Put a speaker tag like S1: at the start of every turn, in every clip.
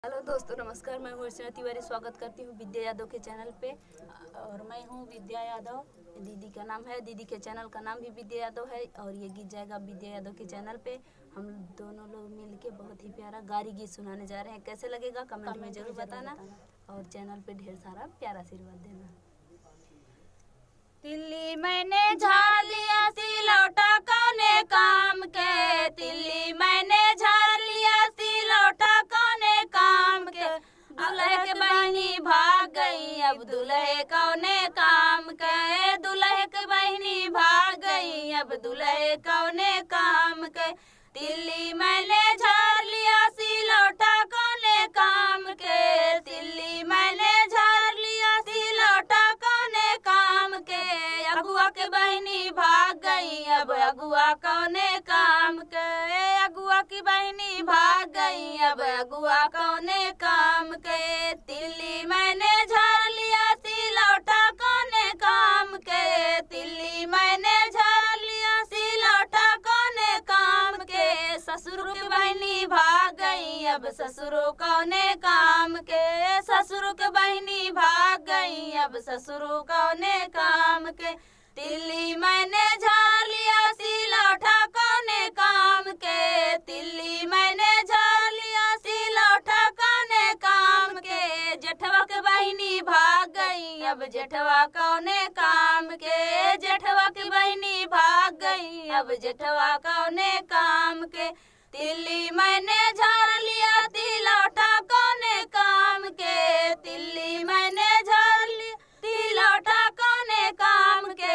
S1: Hello दोस्तों, नमस्कार। मैं हूँ अर्चना तिवारी। स्वागत करती हूँ विद्या यादव के चैनल पे। और मैं हूँ विद्या यादव। दीदी का नाम है, दीदी के चैनल का नाम भी विद्या यादव है। और ये गीत जाएगा विद्या यादव के चैनल पे। हम दोनों लोग मिलके बहुत ही प्यारा गारी गीत सुनाने जा रहे हैं। कैसे लगेगा कमेंट में जरूर बताना। और चैनल पे ढेर सारा प्यारा आशीर्वाद देना। तिल्ली मैंने झाड़ लिया सिलौटा कौने काम के, तिल्ली मैंने झाड़ लिया सिलौटा कौने काम के। दुल्हे के बहनी भाग गई अब दुल्हे कौने काम के, दुल्हे के बहनी भाग गई अब दुल्हे कौने काम के। तिल्ली मैंने झाड़ लिया सिलौटा कौने काम के, तिल्ली मैंने झाड़ लिया सिलौटा कौने काम के। अगुआ के बहनी भाग गई अब अगुआ कौने काम के, अगुआ की बहनी भाग गई अब अगुआ कौने काम के। तिल्ली मैंने झाड़ लिया सिलौटा कौने काम के, तिल्ली मैंने झाड़ लिया सिलौटा कौने काम के। ससुर की बहनी भाग गई अब ससुरो कौने काम के, ससुर की बहनी भाग गई अब ससुरो कौने काम के। तिल्ली मैंने झाड़ लिया सिलौटा कौने काम के, तिल्ली मैंने झाड़ लिया सिलौटा कौने काम के। जेठवा के बहनी भाग गई अब जेठवा कौने काम के, जेठवा की बहनी भाग गई अब जेठवा कौने काम के। तिल्ली मैंने झाड़ लिया सिलौटा कौने काम के, तिल्ली मैंने झाड़ लिया सिलौटा कौने काम के।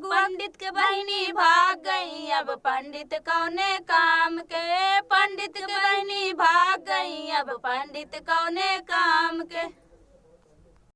S1: पंडित के बहनी भाग गई अब पंडित कौने काम के, पंडित के बहनी भाग गई अब पंडित कौने काम के।